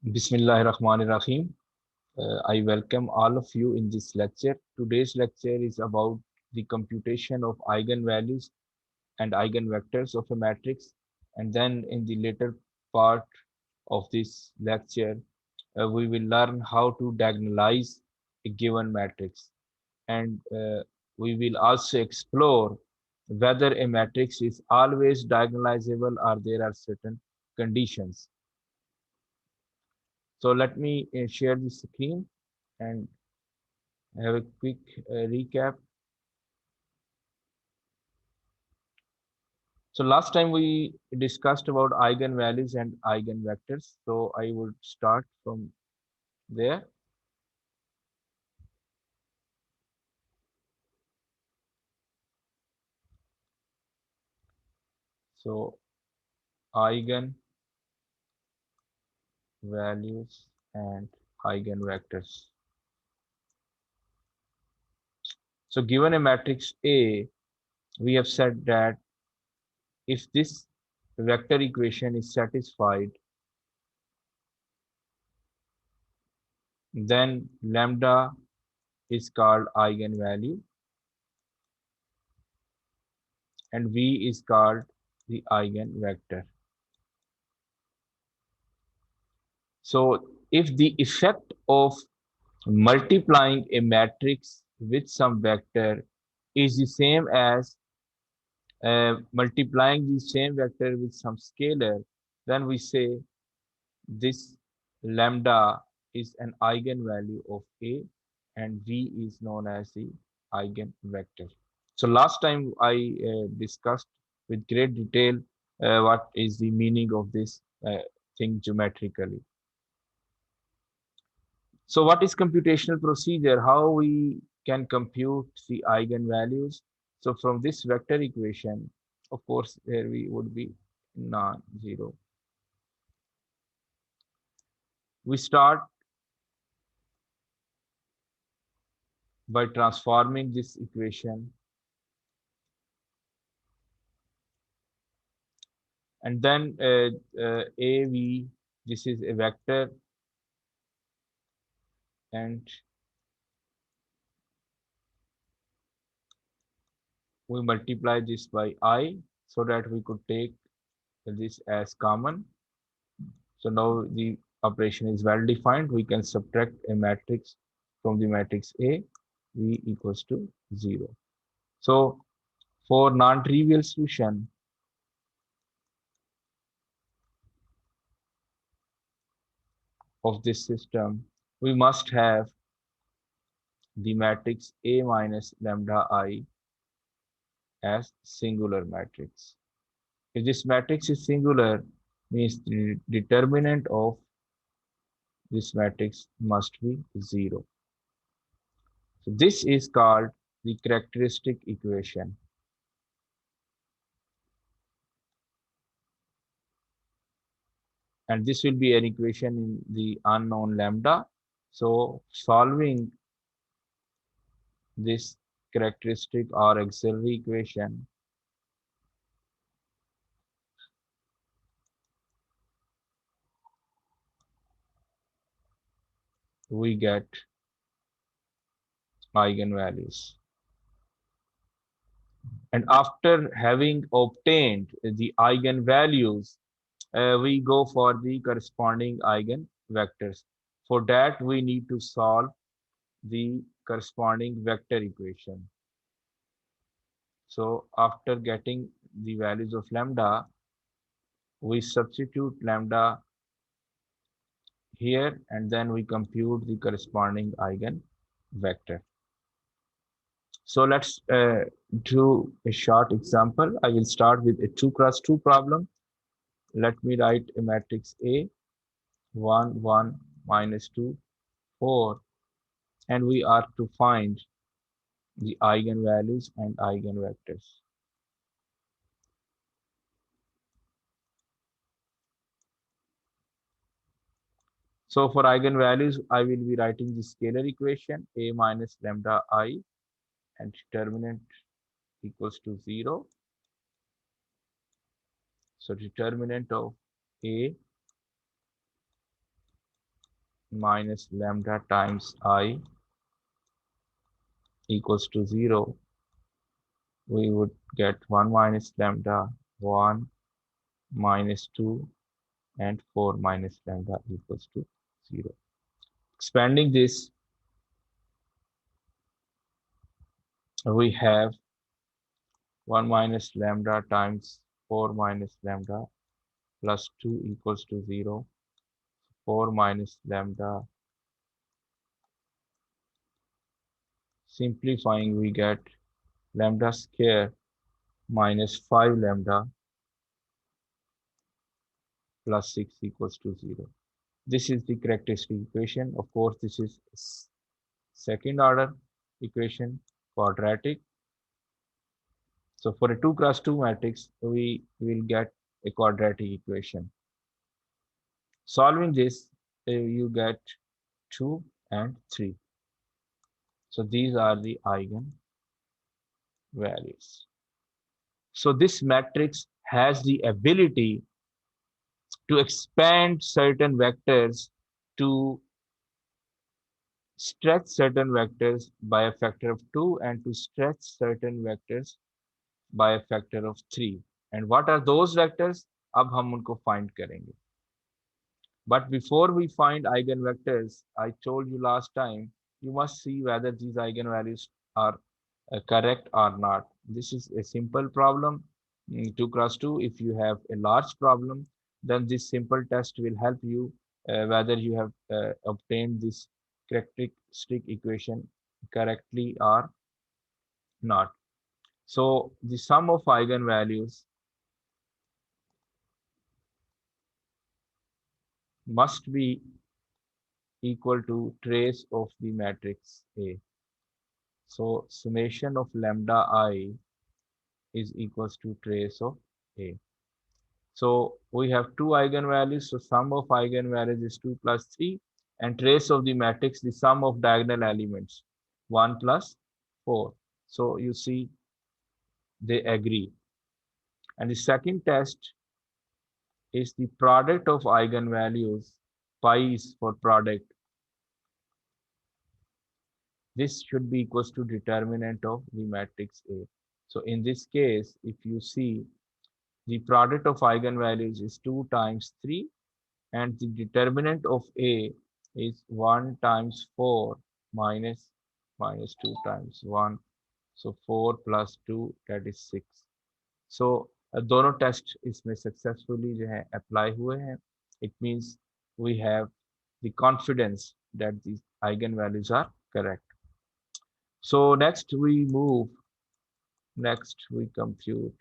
Bismillahirrahmanirrahim. I welcome all of you in this lecture. Today's lecture is about the computation of eigenvalues and eigenvectors of a matrix. And then in the later part of this lecture, we will learn how to diagonalize a given matrix. And we will also explore whether a matrix is always diagonalizable or there are certain conditions. So let me share the screen and have a quick recap. So last time we discussed about eigenvalues and eigenvectors. So I would start from there. So eigenvalues and eigenvectors. So given a matrix A, we have said that if this vector equation is satisfied, then lambda is called eigenvalue and V is called the eigenvector. So if the effect of multiplying a matrix with some vector is the same as multiplying the same vector with some scalar, then we say this lambda is an eigenvalue of A and V is known as the eigenvector. So last time I discussed with great detail what is the meaning of this thing geometrically. So what is computational procedure? How we can compute the eigenvalues? So from this vector equation, of course, there we would be non-zero. We start by transforming this equation, and then AV, this is a vector, and we multiply this by I so that we could take this as common. So now the operation is well defined. We can subtract a matrix from the matrix A, V equals to 0. So for non-trivial solution of this system, we must have the matrix A minus lambda I as singular matrix. If this matrix is singular, means the determinant of this matrix must be 0. So this is called the characteristic equation. And this will be an equation in the unknown lambda. So solving this characteristic or auxiliary equation, we get eigenvalues. And after having obtained the eigenvalues, we go for the corresponding eigenvectors. For that, we need to solve the corresponding vector equation. So after getting the values of lambda, we substitute lambda here and then we compute the corresponding eigenvector. So let's do a short example. I will start with a 2 cross 2 problem. Let me write a matrix A, 1, 1, minus 2, 4, and we are to find the eigenvalues and eigenvectors. So for eigenvalues, I will be writing the scalar equation A minus lambda I and determinant equals to 0. So determinant of A minus lambda times I equals to 0, we would get 1 minus lambda, 1 minus 2, and 4 minus lambda equals to 0. Expanding this, we have 1 minus lambda times 4 minus lambda plus 2 equals to 0. 4 minus lambda. Simplifying, we get lambda square minus 5 lambda plus 6 equals to 0. This is the characteristic equation. Of course, this is second order equation, quadratic. So for a 2 cross 2 matrix, we will get a quadratic equation. Solving this, you get 2 and 3. So these are the eigen values. So this matrix has the ability to expand certain vectors, to stretch certain vectors by a factor of 2, and to stretch certain vectors by a factor of 3. And what are those vectors? अब हम उनको find करेंगे. But before we find eigenvectors, I told you last time, you must see whether these eigenvalues are correct or not. This is a simple problem, 2 cross 2. If you have a large problem, then this simple test will help you whether you have obtained this characteristic equation correctly or not. So the sum of eigenvalues must be equal to trace of the matrix A. So summation of lambda I is equals to trace of A. So we have two eigenvalues. So sum of eigenvalues is 2 plus 3, and trace of the matrix, the sum of diagonal elements, 1 plus 4. So you see they agree. And the second test is the product of eigenvalues. Pi is for product. This should be equals to determinant of the matrix A. So in this case, if you see, the product of eigenvalues is 2 times 3, and the determinant of A is 1 times 4 minus 2 times 1. So 4 plus 2, that is 6. So दोनों test इसमें successfully जो है apply हुए हैं. It means we have the confidence that these eigenvalues are correct. So next we move, next we compute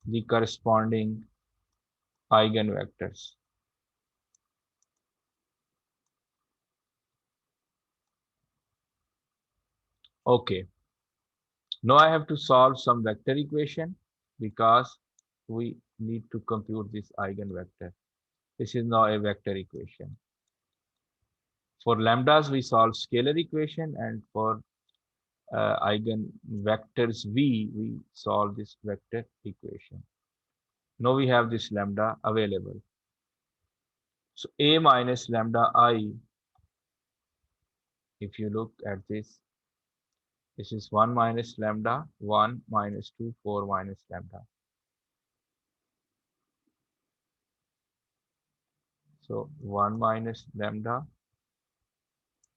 the corresponding eigenvectors. Okay, now I have to solve some vector equation because we need to compute this eigenvector. This is now a vector equation. For lambdas, we solve scalar equation, and for eigenvectors V, we solve this vector equation. Now we have this lambda available. So A minus lambda I, if you look at this is 1 minus lambda, 1 minus 2, 4 minus lambda. So 1 minus lambda,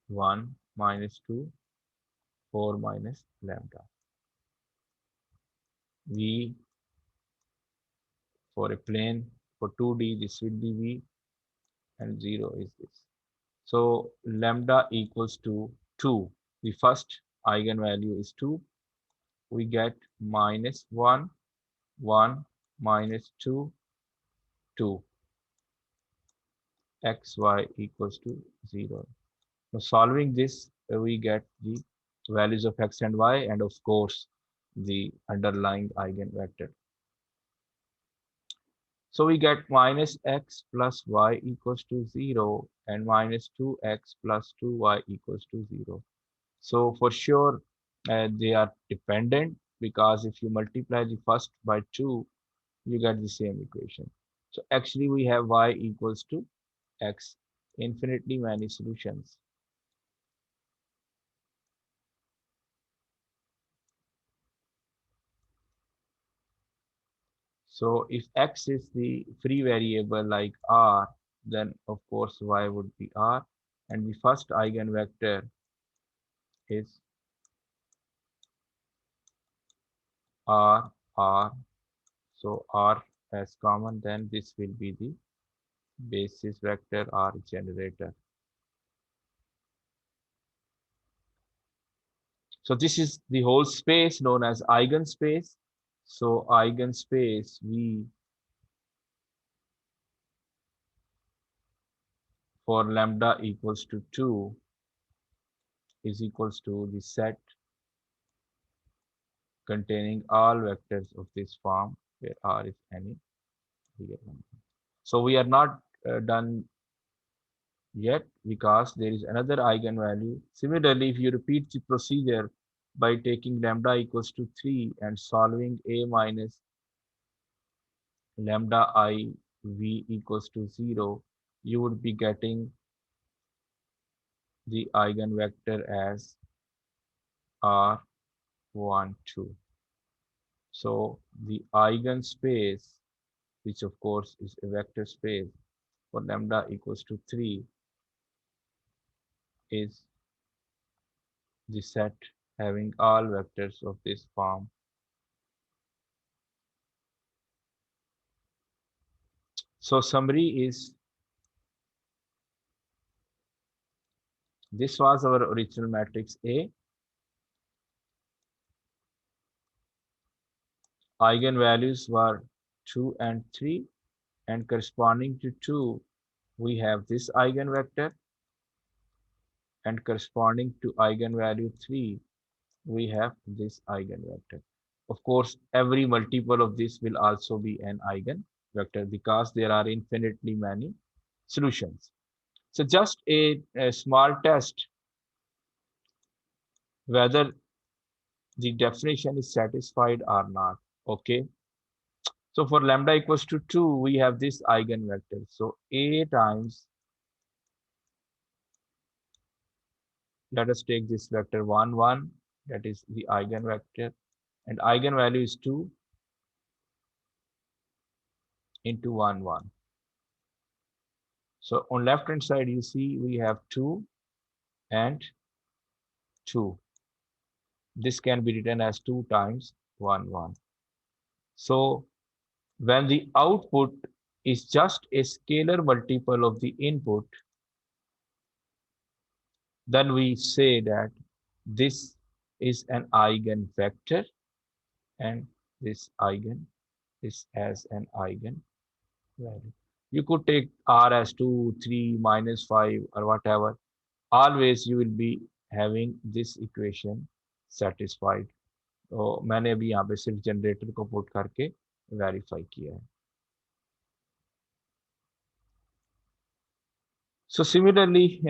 1 minus 2, 4 minus lambda. V for a plane, for 2D, this will be V, and 0 is this. So lambda equals to 2. The first eigenvalue is 2. We get minus 1, 1, minus 2, 2. Xy equals to 0. Now solving this, we get the values of x and y, and of course the underlying eigenvector. So we get minus x plus y equals to 0, and minus 2x plus 2y equals to 0. So for sure they are dependent, because if you multiply the first by 2, you get the same equation. So actually we have y equals to x, infinitely many solutions. So if x is the free variable like r, then of course y would be r, and the first eigenvector is r, r. So r as common, then this will be the basis vector r generator. So this is the whole space known as eigenspace. So eigenspace V for lambda equals to 2 is equals to the set containing all vectors of this form where R is any real number. So we are not done yet because there is another eigenvalue. Similarly, if you repeat the procedure by taking lambda equals to 3 and solving A minus lambda I V equals to 0, you would be getting the eigenvector as R12. So the eigenspace, which of course is a vector space for lambda equals to 3, is the set having all vectors of this form. So summary is, this was our original matrix A. Eigenvalues were 2 and 3, and corresponding to 2, we have this eigenvector, and corresponding to eigenvalue 3, we have this eigenvector. Of course, every multiple of this will also be an eigenvector because there are infinitely many solutions. So just a small test whether the definition is satisfied or not. Okay. So for lambda equals to 2, we have this eigenvector. So A times, let us take this vector 1, 1, that is the eigenvector, and eigenvalue is 2 into 1, 1. So on left hand side, you see we have 2 and 2. This can be written as 2 times 1, 1. So when the output is just a scalar multiple of the input, then we say that this is an eigenvector and this eigen is as an eigenvalue. You could take R as 2, 3, minus 5 or whatever. Always you will be having this equation satisfied. तो मैंने अभी यहाँ पे सिर्फ generator को put करके verify किया है. So similarly,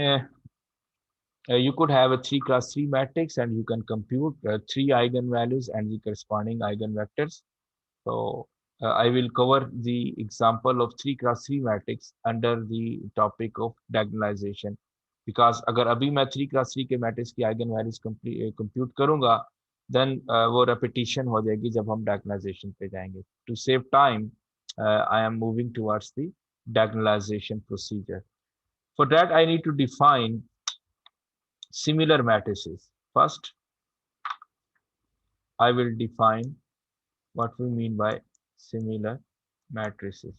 you could have a 3 cross 3 matrix and you can compute 3 eigenvalues and the corresponding eigenvectors. So I will cover the example of 3 cross 3 matrix under the topic of diagonalization. Because अगर अभी मैं 3 cross 3 के matrix की eigen values compute करूंगा, then वो repetition हो जाएगी जब हम डायगोनलाइजेशन पे जाएंगे. To save time, I am moving towards the diagonalization procedure. For that, I need to define similar matrices. First, I will define what we mean by similar matrices.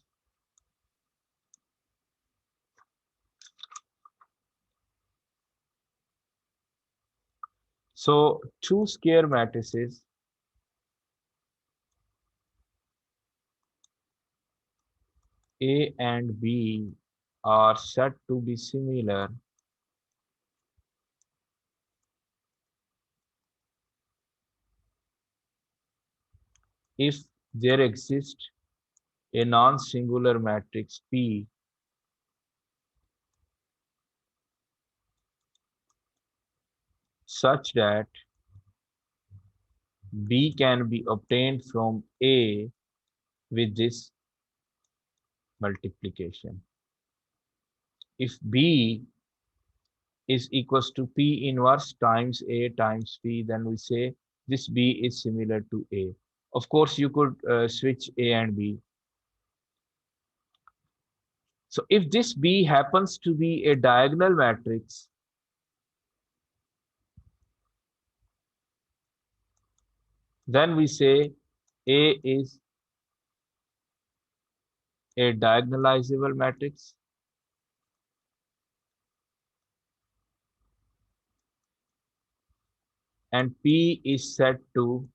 So two square matrices A and B are said to be similar if there exists a non-singular matrix P such that B can be obtained from A with this multiplication. If B is equals to P inverse times A times P, then we say this B is similar to A. Of course, you could switch A and B. So if this B happens to be a diagonal matrix, then we say A is a diagonalizable matrix and P is set to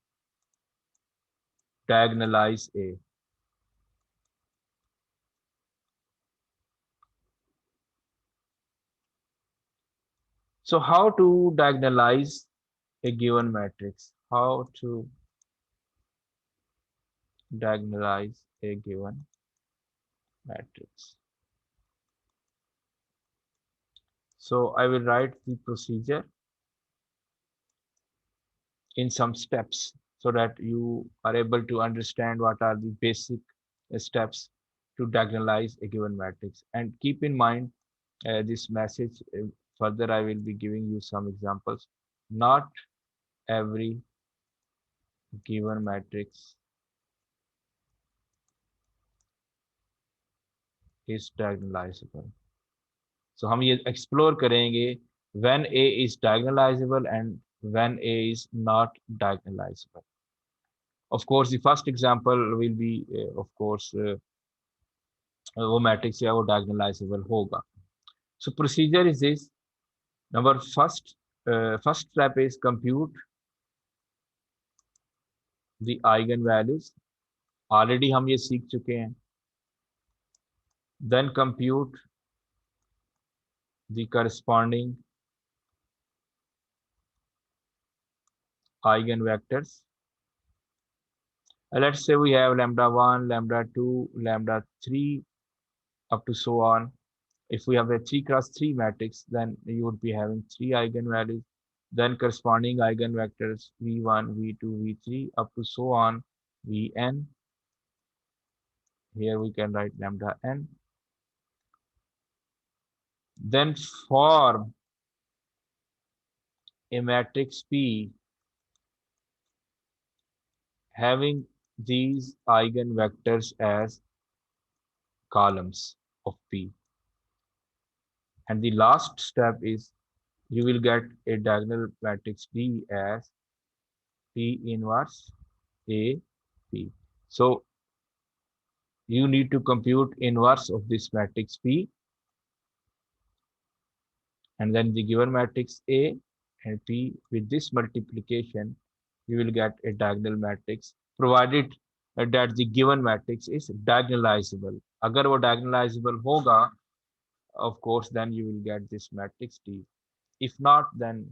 diagonalize A. So how to diagonalize a given matrix? How to diagonalize a given matrix? So I will write the procedure in some steps so that you are able to understand what are the basic steps to diagonalize a given matrix. And keep in mind this message, further I will be giving you some examples. Not every given matrix is diagonalizable. So हम ये explore करेंगे when A is diagonalizable and when A is not diagonalizable. Of course, the first example will be, of course, वो matrix या वो diagonalizable होगा. So procedure is this. Number first step is compute the eigenvalues. Already हम ये सीख चुके हैं. Then compute the corresponding eigenvectors. Let's say we have lambda 1, lambda 2, lambda 3, up to so on. If we have a 3 cross 3 matrix, then you would be having 3 eigenvalues, then corresponding eigenvectors v1, v2, v3, up to so on, vn. Here we can write lambda n. Then form a matrix P having these eigenvectors as columns of P. And the last step is you will get a diagonal matrix D as P inverse A P. So you need to compute inverse of this matrix P, and then the given matrix A and P. With this multiplication, you will get a diagonal matrix, provided that the given matrix is diagonalizable. अगर वो diagonalizable होगा, of course, then you will get this matrix D. If not, then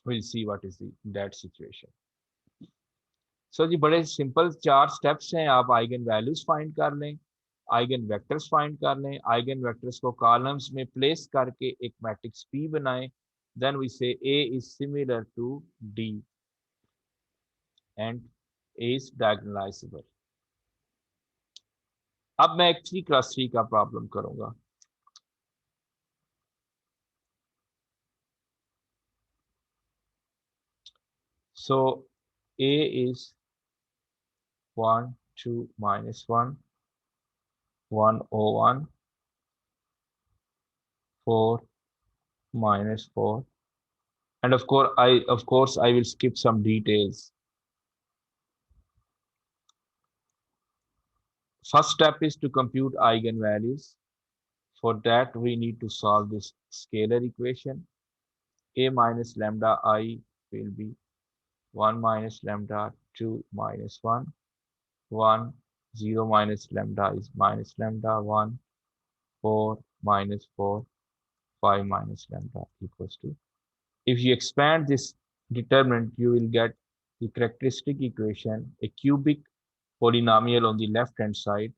we'll see what is that situation. सो जी बड़े simple 4 steps हैं. आप eigen values find कर लें, eigen vectors find कर लें, आइगन वेक्टर्स को कॉलम्स में प्लेस करके एक मैट्रिक्स P बनाएं. Then we say A is similar to D and A is diagonalizable. अब मैं एक 3 क्रॉस 3 का प्रॉब्लम करूंगा. So A is 1 2 minus 1 1 0 1 4 minus 4, and of course I will skip some details. First step is to compute eigenvalues. For that, we need to solve this scalar equation. A minus lambda I will be 1 minus lambda 2 minus 1, 1, 0 minus lambda is minus lambda 1, 4 minus 4, 5 minus lambda equals to. If you expand this determinant, you will get the characteristic equation, a cubic polynomial on the left hand side.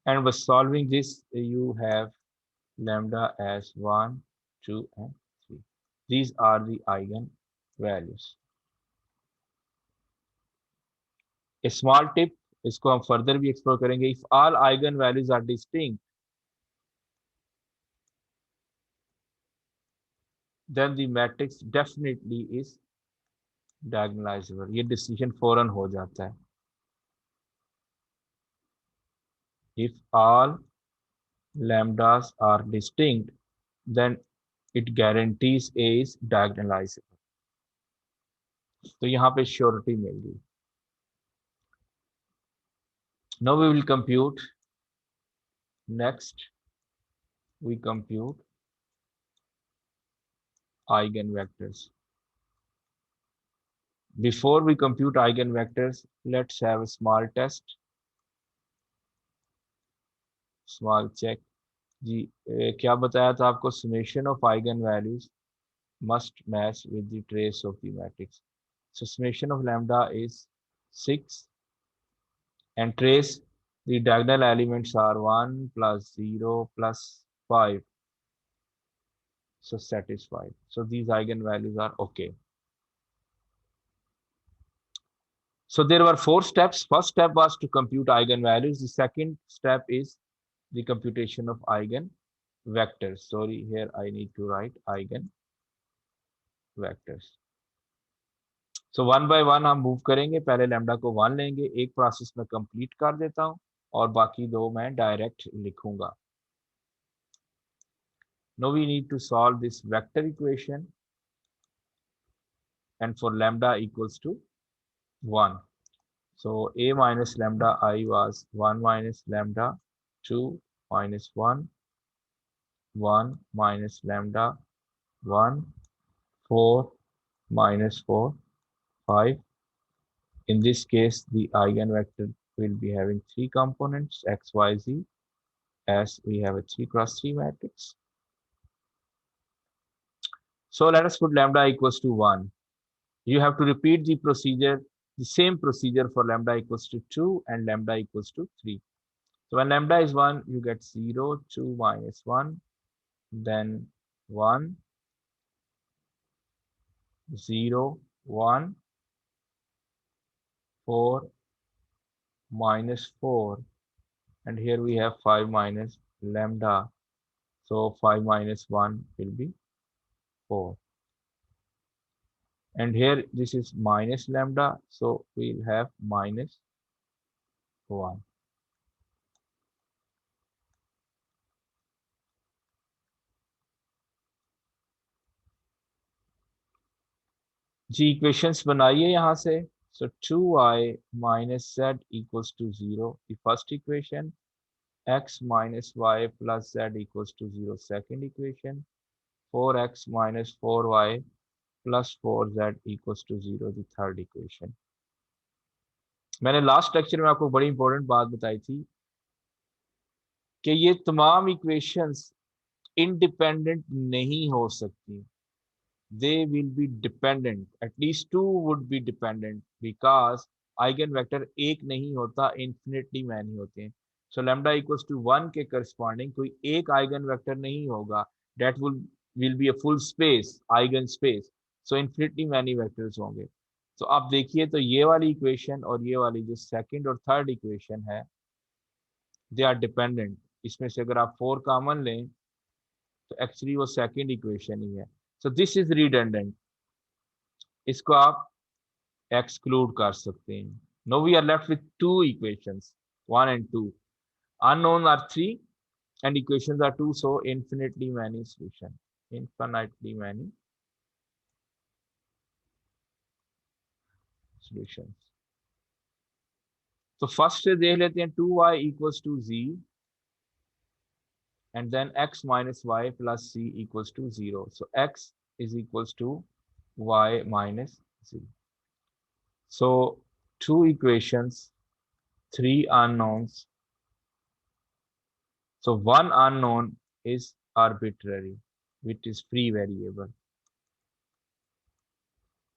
And by solving this, you have lambda as 1, 2, and 3. These are the eigen values. A small tip, इसको हम further भी explore करेंगे. If all eigen values are distinct, then the matrix definitely is diagonalizable. ये decision फौरन हो जाता है. If all lambdas are distinct, then it guarantees A is diagonalizable. तो यहाँ पे श्योरिटी मिल गई. Now we will compute. Next, we compute eigenvectors. Before we compute eigenvectors, let's have a small test, small check. जी क्या बताया था आपको? summation of eigenvalues must match with the trace of the matrix. So summation of lambda is 6 and trace, the diagonal elements are 1 plus 0 plus 5. So satisfied. So these eigenvalues are okay. So there were 4 steps. First step was to compute eigenvalues. The second step is the computation of eigenvectors. Sorry, here I need to write eigenvectors. So one by one हम move करेंगे. पहले lambda को 1 लेंगे, एक process में complete कर देता हूं और बाकी दो मैं डायरेक्ट लिखूंगा. No we need to solve this vector equation and for lambda equals to 1. So a minus lambda I was 1 minus lambda 2 minus 1, 1 minus lambda 1, 4 minus 4, 5. In this case, the eigenvector will be having 3 components, x, y, z, as we have a 3 cross 3 matrix. So let us put lambda equals to 1. You have to repeat the procedure, the same procedure for lambda equals to 2 and lambda equals to 3. So when lambda is 1, you get 0, 2 minus 1, then 1, 0, 1, 4, minus 4, and here we have 5 minus lambda. So 5 minus 1 will be 4. And here this is minus lambda, so we'll have minus 1. जी equations बनाइए यहाँ से. So 2y minus z equals to 0, the first equation. X minus y plus z equals to 0, second equation. 4x minus 4y plus 4z equals to 0, the third equation. मैंने last lecture में आपको बड़ी important बात बताई थी कि ये तमाम इक्वेशंस इंडिपेंडेंट नहीं हो सकती. They will be dependent. At least two would be dependent because eigenvector एक नहीं होता, infinitely many होते हैं. So lambda equals to 1 के corresponding कोई एक eigenvector नहीं होगा. That will be a full space, eigen space. So infinitely many vectors होंगे. तो आप देखिए तो ये वाली इक्वेशन और ये वाली जो सेकंड और थर्ड इक्वेशन है, दे आर डिपेंडेंट. इसमें से अगर आप 4 कॉमन लें तो एक्चुअली वो सेकंड इक्वेशन ही है. So this is redundant. इसको आप एक्सक्लूड कर सकते हैं. No we are left with two equations, 1 and 2. Unknown are 3 and equations are 2, so infinitely many solution. Infinitely many solutions. तो फर्स्ट से देख लेते हैं 2y equals to z and then x minus y plus c equals to 0. So x is equals to y minus z. So two equations, 3 unknowns. So one unknown is arbitrary, which is free variable.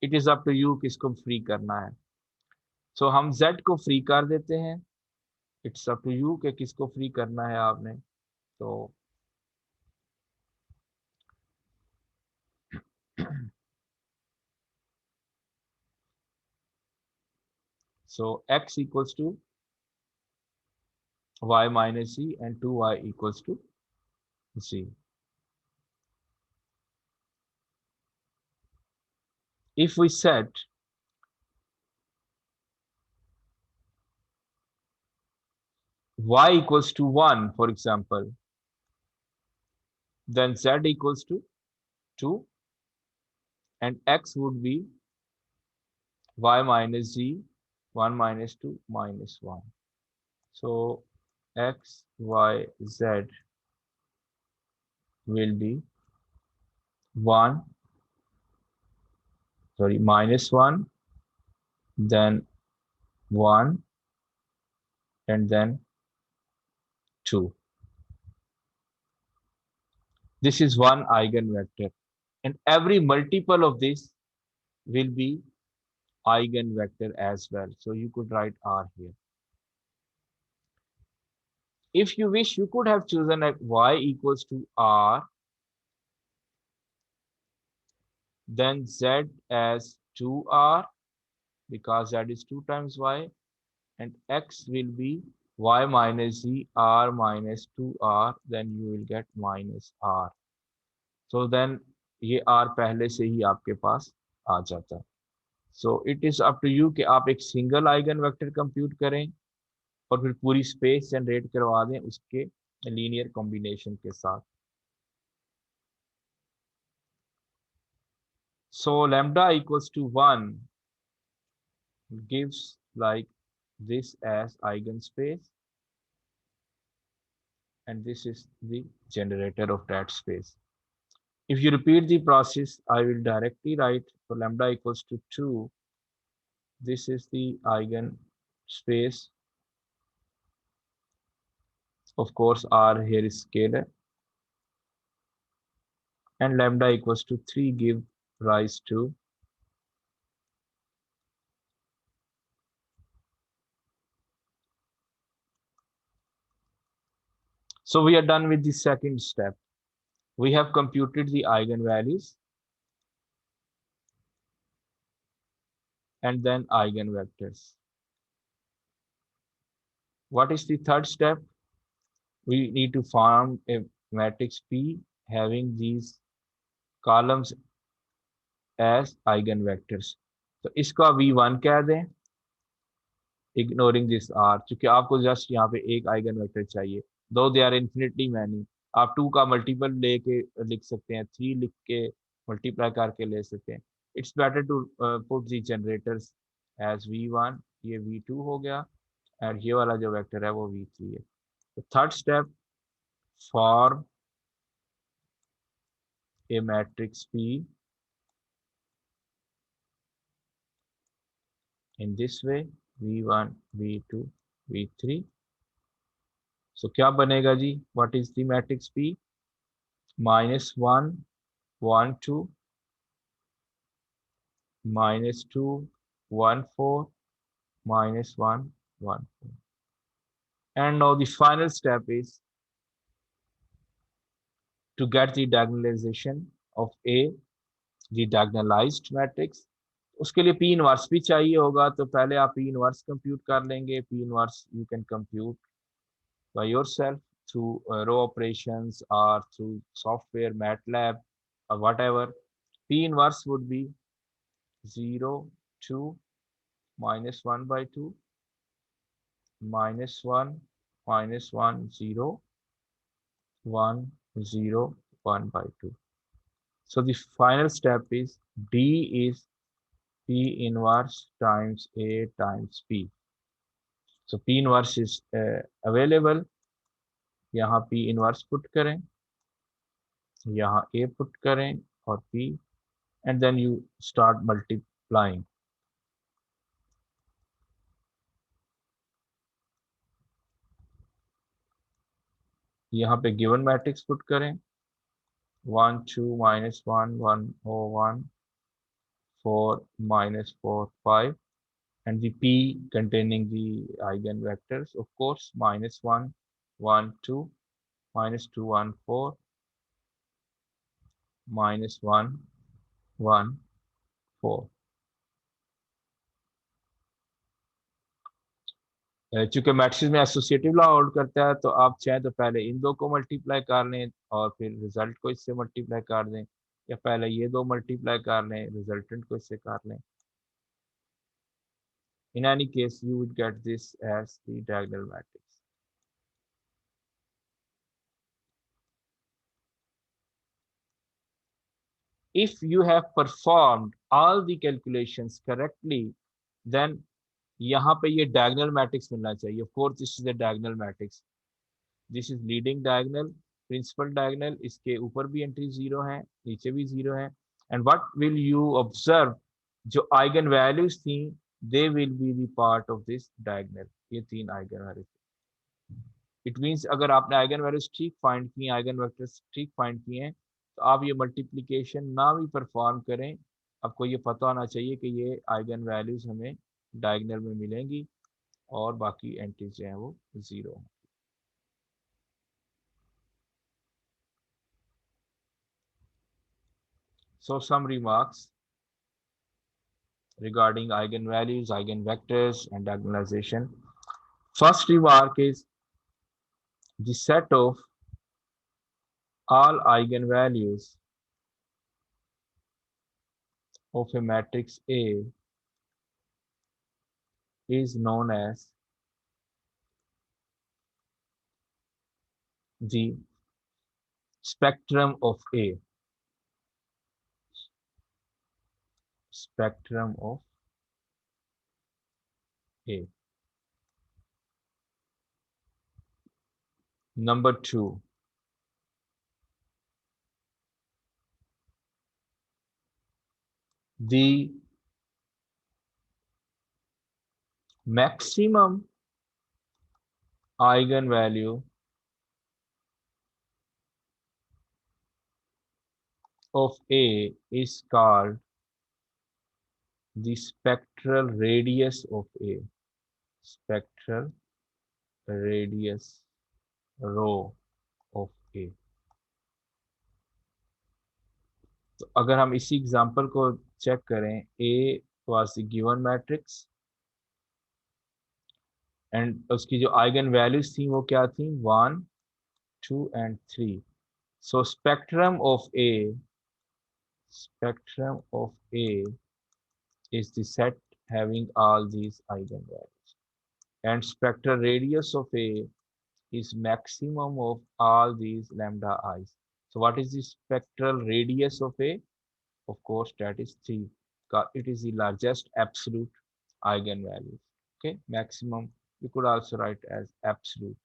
It is up to you किसको free करना है. So हम z को free कर देते हैं. It's up to you कि किसको फ्री करना है आपने. तो So x equals to y minus z and 2y equals to z. If we set y equals to 1, for example, then z equals to 2 and x would be y minus z, 1 minus 2 minus 1. So x, y, z will be 1, sorry, minus 1, then 1, and then 2. This is one eigenvector. And every multiple of this will be eigenvector as well. So you could write R here. If you wish, you could have chosen like y equals to R, then z as 2R because that is 2 times y, and x will be y minus z r minus 2r, then you will get minus r. So then ये r पहले से ही आपके पास आ जाता है. So it is up to you कि आप एक single eigen vector compute करें और फिर पूरी स्पेस जनरेट करवा दें उसके लीनियर कॉम्बिनेशन के साथ. So lambda equals to 1 gives like this as eigenspace, and this is the generator of that space. If you repeat the process, I will directly write for lambda equals to 2. This is the eigenspace. Of course, R here is scalar. And lambda equals to 3 give rise to so we are done with the second step. We have computed the eigenvalues and then eigenvectors. What is the third step? We need to form a matrix P having these columns as eigenvectors. तो इसका V1 कह दें, ignoring this are, क्योंकि आपको just यहाँ पे एक eigen vector चाहिए, दो दे आर इन्फिनिटली मैनी. आप 2 का मल्टीपल लेके लिख सकते हैं, 3 लिख के मल्टीप्लाई करके ले सकते हैं. It's better to put the generators as V1, ये V2 हो गया, और ये वाला जो वेक्टर है वो V3 है. तो third step, form a matrix P in this way, V1, V2, V3. So क्या बनेगा जी? What is the matrix P? -1 1 2, -2 1 4, -1 1 4. And now the final step is to get the diagonalization of A, the diagonalized matrix. उसके लिए P inverse भी चाहिए होगा, तो पहले आप P इनवर्स कंप्यूट कर लेंगे. P inverse you can compute by yourself through row operations or through software, MATLAB or whatever. P inverse would be 0, 2, -1 by 2, -1, -1, 0, 1, 0, 1 by 2. So the final step is D is P inverse times A times P. So P inverse is available. यहाँ P inverse put करें, यहाँ A put करें और P, and then you start multiplying. यहाँ पे given matrix put करें, 1 2 -1 1 0 1 4 -4 5, and the P containing the eigenvectors, of course, -1 1 2, -2 1 4, -1 1 4. चूंकि matrix में एसोसिएटिव लॉ होल्ड करता है, तो आप चाहें तो पहले इन दो को मल्टीप्लाई कर लें और फिर रिजल्ट को इससे मल्टीप्लाई कर दें, या पहले ये दो मल्टीप्लाई कर लें, रिजल्टेंट को इससे कर लें. In any case, you would get this as the diagonal matrix. If you have performed all the calculations correctly, then यहाँ पे ये diagonal matrix मिलना चाहिए. Of course, this is a diagonal matrix. This is leading diagonal, principal diagonal. इसके ऊपर भी entry 0 है, नीचे भी 0 है. And what will you observe? जो eigen values थी, they will be the part of this diagonal. ये तीन eigen values. इट मीन्स अगर आपने आइगन वैल्यूज ठीक फाइंड किए, आइगन वेक्टर्स ठीक फाइंड किए हैं, तो आप ये मल्टीप्लिकेशन ना भी परफॉर्म करें, आपको ये पता होना चाहिए कि ये आइगन वैल्यूज हमें डायगोनल में मिलेंगी और बाकी एंट्रीज जो हैं वो 0 हैं. So some remarks regarding eigenvalues, eigenvectors, and diagonalization. First remark is the set of all eigenvalues of a matrix A is known as the spectrum of A. Spectrum of A. Number 2, the maximum eigenvalue of A is called the spectral radius of A. Spectral radius rho of A. तो अगर हम इसी example को check करें, A was the given matrix and उसकी जो eigen values थी वो क्या थी, 1, 2 and 3. So spectrum of A is the set having all these eigenvalues, and spectral radius of A is maximum of all these lambda i's. So what is the spectral radius of A? Of course, that is 3. It is the largest absolute eigenvalue. Okay, maximum you could also write as absolute.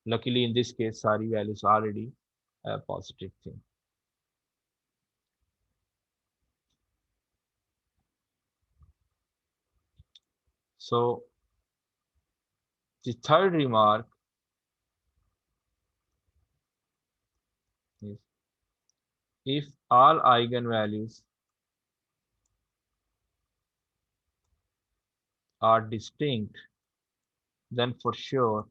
Luckily, in this case, सारी values already a positive thing. So the third remark is, if all eigenvalues are distinct, then for sure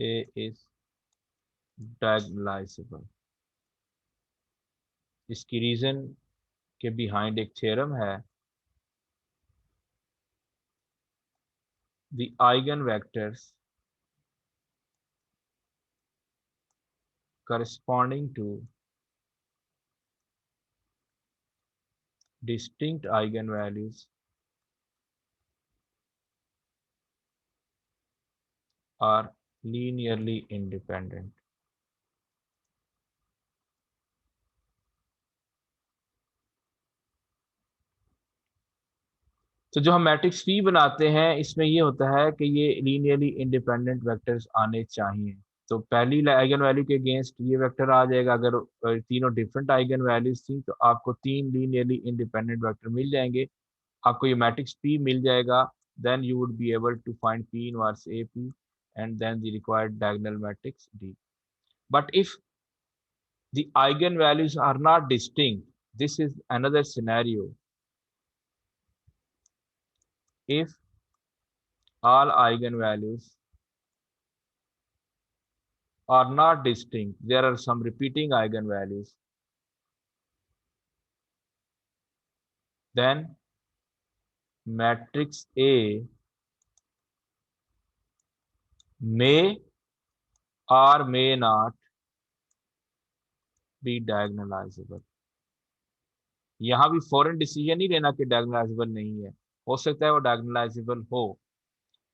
A is diagonalizable. इसकी reason के behind एक theorem है, the eigenvectors corresponding to distinct eigenvalues are linearly independent. तो जो हम matrix P बनाते हैं, इसमें ये होता है कि ये लीनियरली इंडिपेंडेंट वेक्टर्स आने चाहिए. तो पहली आइगन वैल्यू के अगेंस्ट ये वेक्टर आ जाएगा. अगर तीनों डिफरेंट आइगन वैल्यूज थी, तो आपको तीन लीनियरली इंडिपेंडेंट वेक्टर मिल जाएंगे. आपको ये मैट्रिक्स पी मिल जाएगा. Then you would be able to find P inverse A P and then the required diagonal matrix D. But if the eigenvalues are not distinct, this is another scenario. If all eigenvalues are not distinct, there are some repeating eigenvalues, then matrix A may or may not be diagonalizable। यहां भी फॉरन decision नहीं लेना कि diagonalizable नहीं है, हो सकता है वो डायगोनलाइजेबल हो।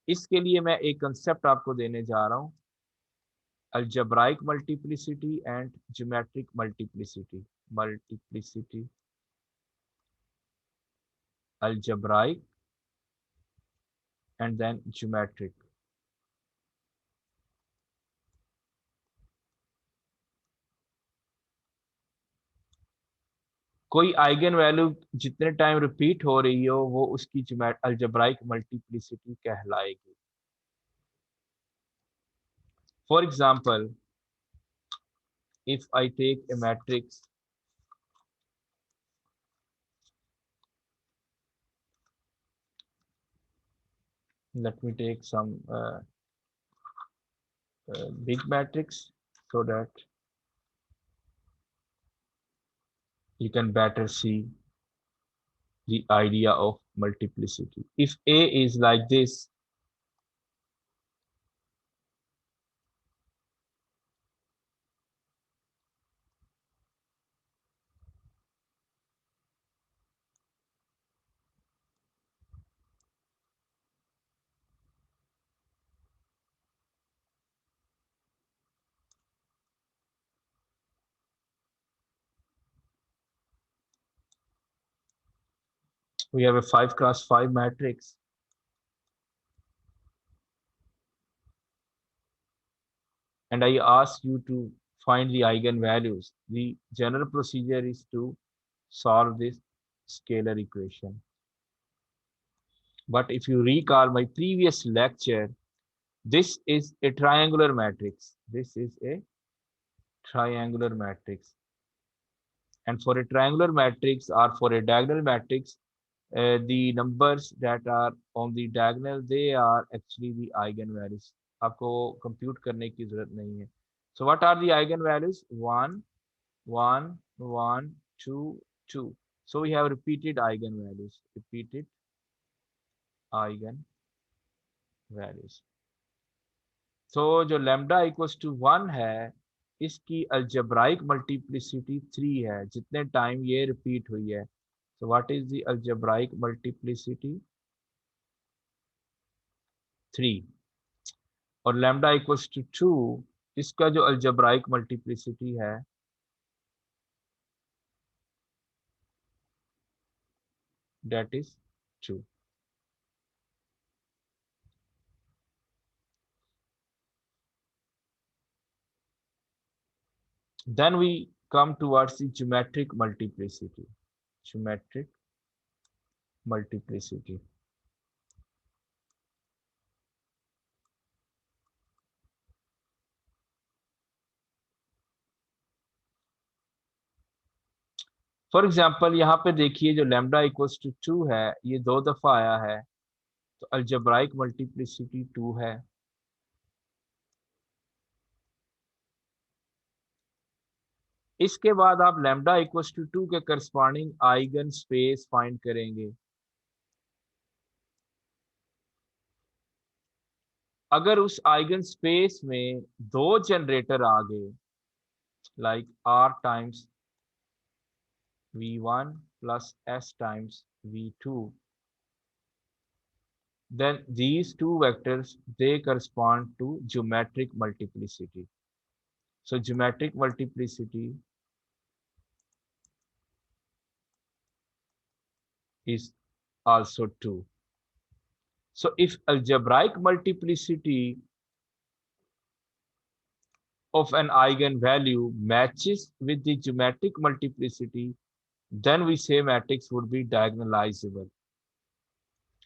इसके लिए मैं एक कंसेप्ट आपको देने जा रहा हूं, algebraic multiplicity and geometric multiplicity, algebraic and then geometric। कोई आइगन वैल्यू जितने टाइम रिपीट हो रही हो वो उसकी अलजेब्राइक मल्टीप्लिसिटी कहलाएगी। For example, if I take a matrix, let me take some big matrix so that you can better see the idea of multiplicity. If A is like this, we have a 5 cross 5 matrix, and I ask you to find the eigenvalues. The general procedure is to solve this scalar equation. But if you recall my previous lecture, this is a triangular matrix. This is a triangular matrix. And for a triangular matrix or for a diagonal matrix, the numbers that are on the diagonal, they are actually the eigenvalues. आपको compute करने की जरूरत नहीं है. So what are the eigenvalues? 1, 1, 1, 2, 2. So we have repeated eigenvalues. Repeated eigenvalues. तो जो lambda equals to 1 है, इसकी अल्जेब्राइक मल्टीप्लिसिटी 3 है जितने टाइम ये रिपीट हुई है। So what is the algebraic multiplicity? 3। और lambda equals to 2, इसका जो algebraic multiplicity है that is 2। Then we come towards the geometric multiplicity। Geometric multiplicity। For example यहाँ पे देखिए जो lambda equals to 2 है ये 2 दफा आया है, तो algebraic multiplicity 2 है। इसके बाद आप lambda equals to 2 के करस्पॉन्डिंग आइगन स्पेस फाइंड करेंगे। अगर उस आइगन स्पेस में 2 जनरेटर आ गए, like R times V1 plus S times V2, then these two vectors, they correspond to geometric multiplicity। So geometric multiplicity is also 2। So if algebraic multiplicity of an eigenvalue matches with the geometric multiplicity, then we say matrix would be diagonalizable।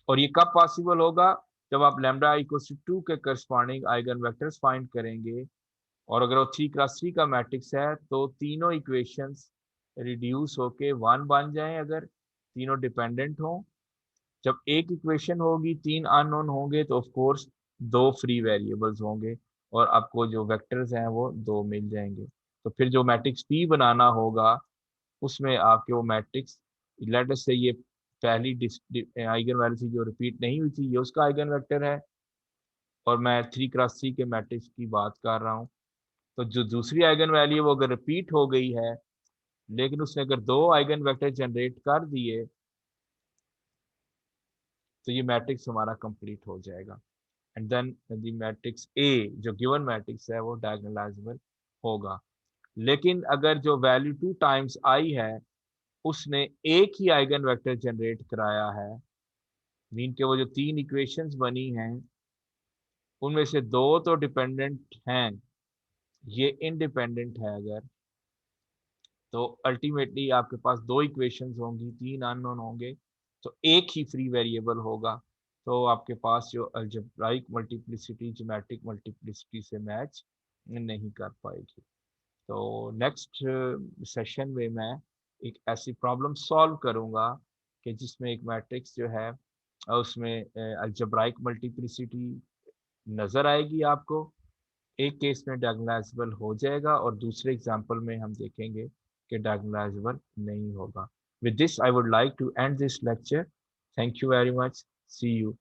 और ये कब possible होगा? जब आप lambda equals to 2 के corresponding eigen vectors find करेंगे, और अगर वो 3 क्रॉस 3 का मैट्रिक्स है तो तीनों इक्वेशंस रिड्यूस होके 1 बन जाएं अगर तीनों डिपेंडेंट हों। जब एक इक्वेशन होगी 3 अननोन होंगे तो ऑफ कोर्स 2 फ्री वेरिएबल्स होंगे और आपको जो वेक्टर्स हैं वो 2 मिल जाएंगे। तो फिर जो मैट्रिक्स पी बनाना होगा उसमें आपके वो मैट्रिक्स, लेट अस से ये पहली आइगन वैल्यू थी जो रिपीट नहीं हुई थी, ये उसका आइगन वेक्टर है। और मैं 3x3 के मैट्रिक्स की बात कर रहा हूँ। तो जो दूसरी आइगन वैल्यू वो अगर रिपीट हो गई है, लेकिन उसने अगर दो आइगन वेक्टर जनरेट कर दिए, तो ये मैट्रिक्स हमारा कंप्लीट हो जाएगा। And then the matrix A जो गिवन मैट्रिक्स है वो डायगोनलाइजेबल होगा। लेकिन अगर जो वैल्यू 2 टाइम्स आई है उसने एक ही आइगन वेक्टर जनरेट कराया है, मीन के वो जो तीन इक्वेशंस बनी हैं उनमें से दो तो डिपेंडेंट हैं, ये इंडिपेंडेंट है अगर, तो अल्टीमेटली आपके पास दो इक्वेशंस होंगी, तीन अननोन होंगे, तो एक ही फ्री वेरिएबल होगा। तो आपके पास जो अलजेब्राइक मल्टीप्लिसिटी ज्योमेट्रिक मल्टीप्लिसिटी से मैच नहीं कर पाएगी। तो नेक्स्ट सेशन में मैं एक ऐसी प्रॉब्लम सॉल्व करूंगा कि जिसमें एक मैट्रिक्स जो है उसमें अलजेब्राइक मल्टीप्लिसिटी नज़र आएगी आपको, एक केस में डायगोनलाइजेबल हो जाएगा और दूसरे एग्जांपल में हम देखेंगे कि डायगोनलाइजेबल नहीं होगा। With this I would like to end this lecture. Thank you very much. See you.